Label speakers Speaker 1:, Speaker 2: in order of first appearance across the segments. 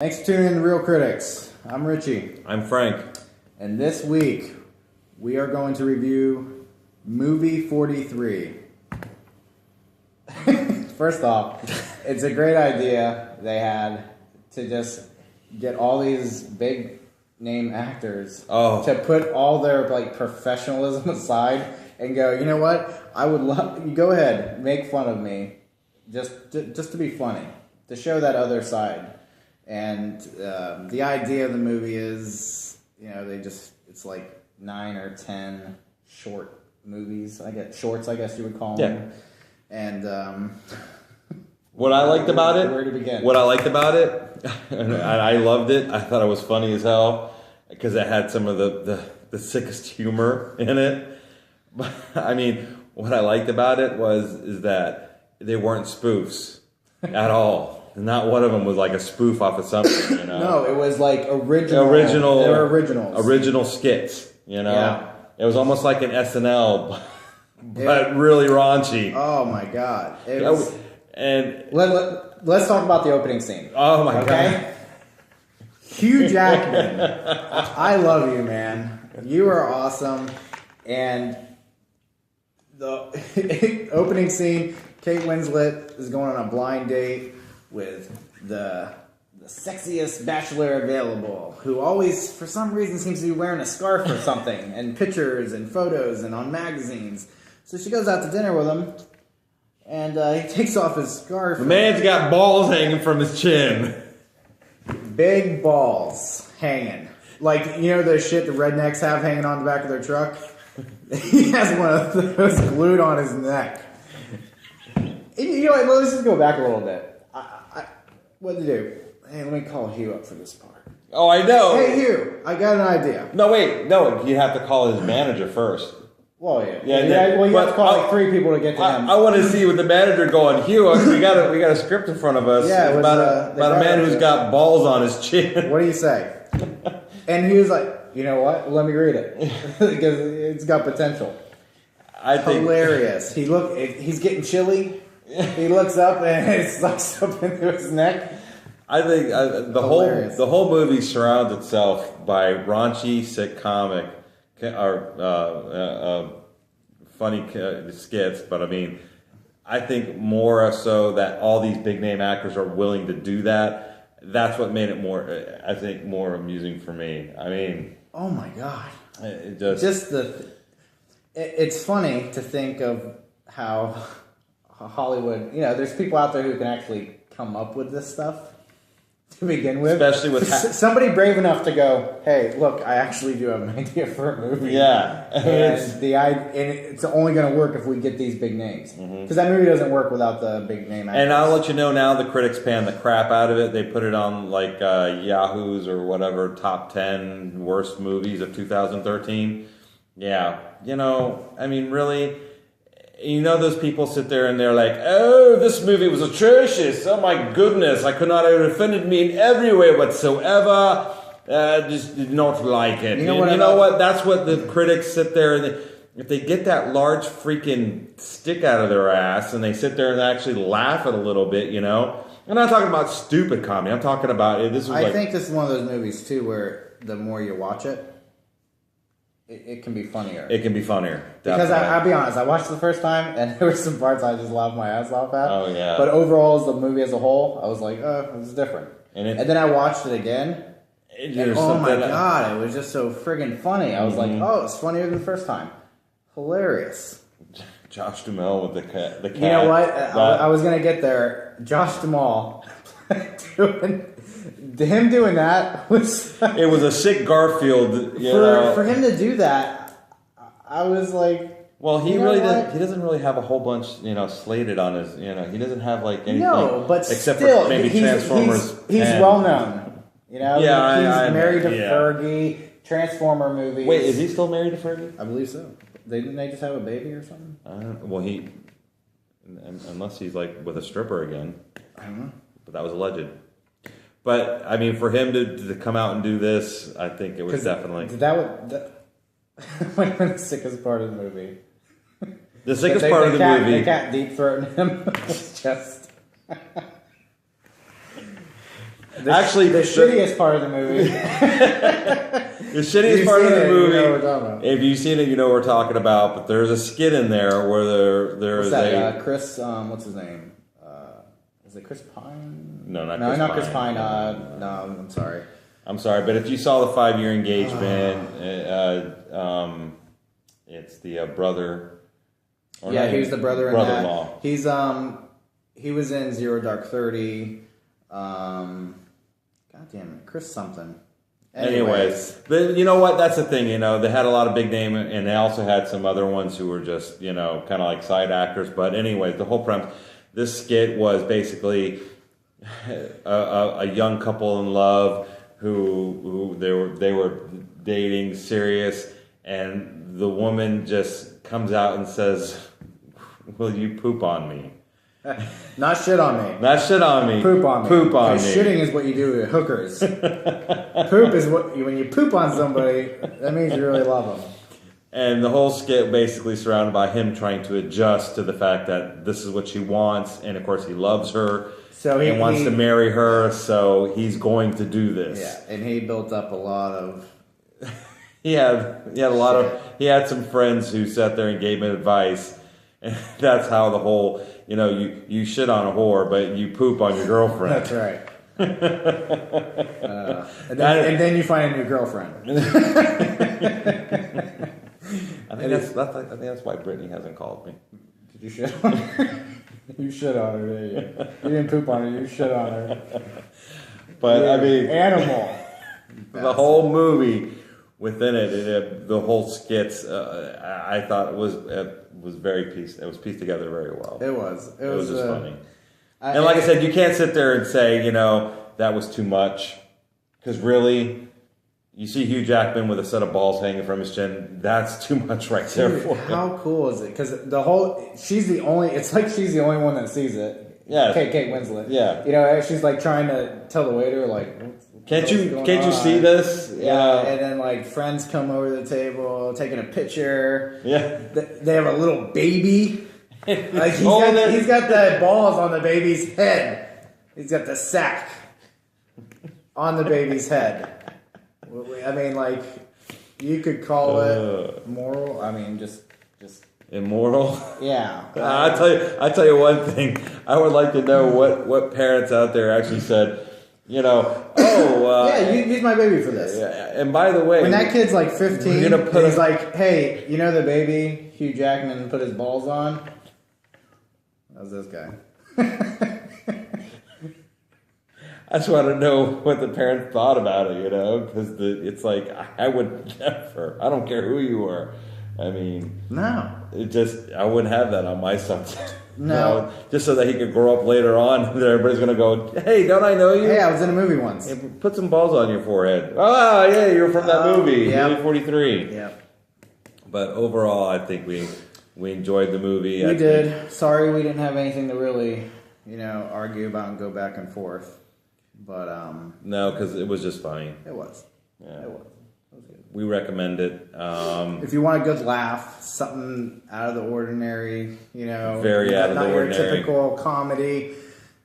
Speaker 1: Thanks for tuning in to Real Critics. I'm Richie.
Speaker 2: I'm Frank.
Speaker 1: And this week, we are going to review Movie 43. First off, it's a great idea they had to just get all these big name actors to put all their professionalism aside and go, you know what? I would love you. Go ahead, make fun of me, just to be funny, to show that other side. And the idea of the movie is, it's like 9 or 10 short movies. Shorts, I guess you would call them. And
Speaker 2: what I liked about it,
Speaker 1: where to begin?
Speaker 2: What I liked about it, and I loved it. I thought it was funny as hell because it had some of the sickest humor in it. But I mean, what I liked about it is that they weren't spoofs at all. Not one of them was like a spoof off of something,
Speaker 1: No, it was like original. They were originals.
Speaker 2: Original skits, Yeah. It was almost like an SNL, but really raunchy.
Speaker 1: Oh my god!
Speaker 2: And
Speaker 1: let's talk about the opening scene.
Speaker 2: Oh my god!
Speaker 1: Hugh Jackman, I love you, man. You are awesome. And the opening scene, Kate Winslet is going on a blind date with the sexiest bachelor available, who always, for some reason, seems to be wearing a scarf or something, and pictures and photos and on magazines. So she goes out to dinner with him, and he takes off his scarf.
Speaker 2: The man's got balls hanging from his chin.
Speaker 1: Big balls hanging. Like, the shit the rednecks have hanging on the back of their truck? He has one of those glued on his neck. You know what, let's just go back a little bit. What to do? Hey, let me call Hugh up for this part.
Speaker 2: Oh, I know.
Speaker 1: Hey, Hugh, I got an idea.
Speaker 2: No, you have to call his manager first.
Speaker 1: Well, yeah. Well, you have to call like 3 people to get to him.
Speaker 2: I want to see with the manager going, Hugh, we got a script in front of us about a man who's got balls on his chin.
Speaker 1: What do you say? And he was like, you know what? Let me read it because it's got potential.
Speaker 2: I think
Speaker 1: hilarious. He's getting chilly. He looks up and it sucks up into his neck.
Speaker 2: I think the whole movie surrounds itself by raunchy, sick comic or funny skits. But I mean, I think more so that all these big name actors are willing to do that. That's what made it more amusing for me. I mean,
Speaker 1: oh my god!
Speaker 2: It's
Speaker 1: funny to think of how Hollywood, there's people out there who can actually come up with this stuff to begin with.
Speaker 2: Especially with
Speaker 1: somebody brave enough to go, hey, look, I actually do have an idea for a movie.
Speaker 2: Yeah.
Speaker 1: And it's only going to work if we get these big names. Because that movie doesn't work without the big name actors.
Speaker 2: And I'll let you know now, the critics pan the crap out of it. They put it on like Yahoo's or whatever, top 10 worst movies of 2013. Yeah. I mean, really... those people sit there and they're like, oh, this movie was atrocious. Oh my goodness, I could not have offended me in every way whatsoever. Just did not like it. You know what? That's what the critics sit there and if they get that large freaking stick out of their ass and they sit there and actually laugh at a little bit, I'm not talking about stupid comedy. I'm talking about it.
Speaker 1: I think this is one of those movies too where the more you watch it, it can be funnier.
Speaker 2: It can be funnier. Definitely.
Speaker 1: Because I'll be honest, I watched it the first time, and there were some parts I just laughed my ass off at.
Speaker 2: Oh, yeah.
Speaker 1: But overall, as the movie as a whole, I was like, this is different. And then I watched it again, and oh my god, it was just so friggin' funny. I was like, it's funnier than the first time. Hilarious.
Speaker 2: Josh Duhamel with the cat.
Speaker 1: You know what? I was going to get there. Josh Duhamel him doing that was...
Speaker 2: It was a sick Garfield,
Speaker 1: For him to do that, I was like...
Speaker 2: Well, he doesn't really have a whole bunch, slated on his, he doesn't have like anything.
Speaker 1: No, but
Speaker 2: except
Speaker 1: still,
Speaker 2: for maybe Transformers.
Speaker 1: He's well known. He's married to
Speaker 2: yeah.
Speaker 1: Fergie, Transformer movies.
Speaker 2: Wait, is he still married to Fergie?
Speaker 1: I believe so. Didn't they just have a baby or something?
Speaker 2: Unless he's like with a stripper again.
Speaker 1: I don't know.
Speaker 2: But that was alleged. But I mean, for him to come out and do this, I think it was definitely
Speaker 1: that might have been the sickest part of the movie.
Speaker 2: The sickest part of the movie.
Speaker 1: The cat deep throating him was just.
Speaker 2: Actually,
Speaker 1: the shittiest part of the movie.
Speaker 2: The shittiest part of the movie. You know what we're talking about. If you've seen it, you know what we're talking about. But there's a skit in there where there's
Speaker 1: Chris. What's his name? Is it Chris Pine?
Speaker 2: No, not
Speaker 1: Chris Pine. No, I'm sorry.
Speaker 2: I'm sorry, but if you saw the 5-year engagement, it's the brother.
Speaker 1: Yeah, he was the
Speaker 2: brother-in-law.
Speaker 1: In that. He was in Zero Dark 30. God damn it, Chris something.
Speaker 2: Anyways, but you know what? That's the thing. You know, they had a lot of big name, and they also had some other ones who were just, you know, kind of like side actors. But anyways, the whole premise, this skit was basically a young couple in love who they were dating serious, and the woman just comes out and says, "Will you poop on me?"
Speaker 1: Not shit on me.
Speaker 2: Not shit on me.
Speaker 1: Poop on me.
Speaker 2: Poop on me.
Speaker 1: Shitting is what you do with hookers. Poop is when you poop on somebody, that means you really love them.
Speaker 2: And the whole skit basically surrounded by him trying to adjust to the fact that this is what she wants, and of course he loves her,
Speaker 1: so he
Speaker 2: wants to marry her, so he's going to do this.
Speaker 1: Yeah, and he built up a lot of.
Speaker 2: He had some friends who sat there and gave him advice. And that's how the whole, you know, you shit on a whore, but you poop on your girlfriend.
Speaker 1: That's right. And then you find a new girlfriend.
Speaker 2: I think that's why Brittany hasn't called me.
Speaker 1: Did you shit on her? You shit on her, didn't you? You didn't poop on her, you shit on her.
Speaker 2: But I mean,
Speaker 1: animal.
Speaker 2: The whole movie within it, the whole skits, I thought it was very pieced. It was pieced together very well.
Speaker 1: It was
Speaker 2: just funny. And like I said, you can't sit there and say, you know, that was too much, because really, you see Hugh Jackman with a set of balls hanging from his chin. That's too much right there for him.
Speaker 1: How cool is it? Because it's like she's the only one that sees it.
Speaker 2: Yeah,
Speaker 1: Kate Winslet.
Speaker 2: Yeah,
Speaker 1: you know, she's like trying to tell the waiter, like,
Speaker 2: can't you see this?
Speaker 1: Yeah, and then like friends come over the table taking a picture.
Speaker 2: Yeah,
Speaker 1: they have a little baby. Like he's got the balls on the baby's head. He's got the sack on the baby's head. I mean, like, you could call it moral. I mean, just
Speaker 2: immoral.
Speaker 1: Yeah.
Speaker 2: I tell you one thing. I would like to know what parents out there actually said. You know,
Speaker 1: yeah, use my baby for this.
Speaker 2: Yeah, and by the way,
Speaker 1: when that kid's like 15, he's like, hey, you know the baby Hugh Jackman put his balls on? How's this guy?
Speaker 2: I just want to know what the parents thought about it, you know, because it's like, I would never. I don't care who you are. I mean,
Speaker 1: no,
Speaker 2: I wouldn't have that on my son.
Speaker 1: No,
Speaker 2: just so that he could grow up later on, that everybody's gonna go, hey, don't I know you?
Speaker 1: Hey, I was in a movie once.
Speaker 2: Hey, put some balls on your forehead. Oh, yeah, you're from that movie, movie 43.
Speaker 1: Yeah.
Speaker 2: But overall, I think we enjoyed the movie.
Speaker 1: We did. Sorry, we didn't have anything to really, argue about and go back and forth. But
Speaker 2: no, because it was just funny.
Speaker 1: It was.
Speaker 2: Yeah.
Speaker 1: It was.
Speaker 2: We recommend it.
Speaker 1: If you want a good laugh, something out of the ordinary,
Speaker 2: very out of the ordinary,
Speaker 1: not your typical comedy,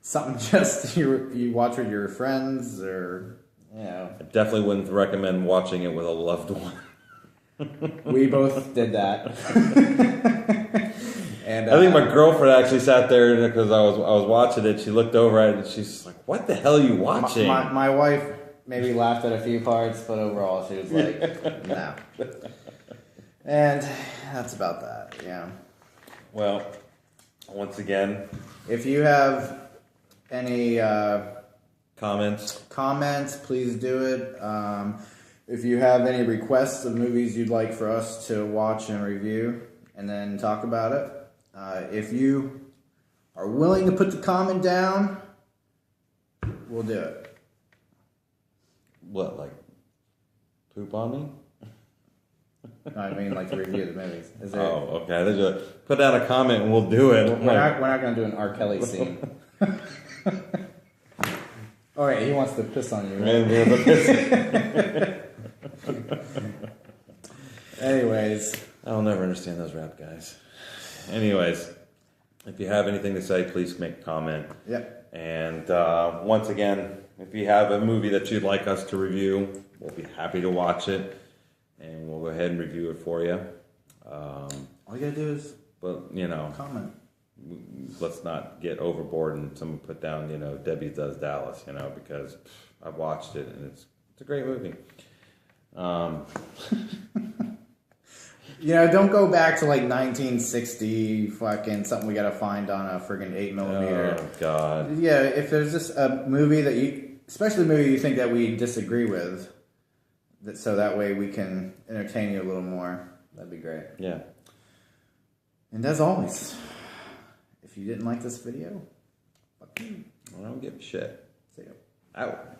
Speaker 1: something just you watch with your friends, or
Speaker 2: I definitely wouldn't recommend watching it with a loved one.
Speaker 1: We both did that. And
Speaker 2: I think my girlfriend actually sat there because I was watching it. She looked over at it and she's like, "What the hell are you watching?"
Speaker 1: My wife maybe laughed at a few parts, but overall she was like, "No." And that's about that. Yeah.
Speaker 2: Well, once again,
Speaker 1: if you have any
Speaker 2: comments,
Speaker 1: please do it. If you have any requests of movies you'd like for us to watch and review and then talk about it, if you are willing to put the comment down, we'll do it.
Speaker 2: What, like poop on me?
Speaker 1: No, I mean like to review the movies.
Speaker 2: Oh, okay. Put down a comment and we'll do it.
Speaker 1: We're not going to do an R. Kelly scene. Oh, yeah, he wants to piss on you. Right? Anyways.
Speaker 2: I'll never understand those rap guys. Anyways. If you have anything to say, please make a comment.
Speaker 1: Yep.
Speaker 2: And once again, if you have a movie that you'd like us to review, we'll be happy to watch it, and we'll go ahead and review it for you.
Speaker 1: All you gotta do is, comment.
Speaker 2: Let's not get overboard and someone put down, Debbie Does Dallas, because I've watched it and it's a great movie.
Speaker 1: Don't go back to like 1960 fucking something we gotta find on a friggin' 8mm.
Speaker 2: Oh, God.
Speaker 1: Yeah, if there's just a movie that especially a movie you think that we disagree with, so that way we can entertain you a little more, that'd be great.
Speaker 2: Yeah.
Speaker 1: And as always, if you didn't like this video, fuck you.
Speaker 2: I don't give a shit.
Speaker 1: See ya.
Speaker 2: Out.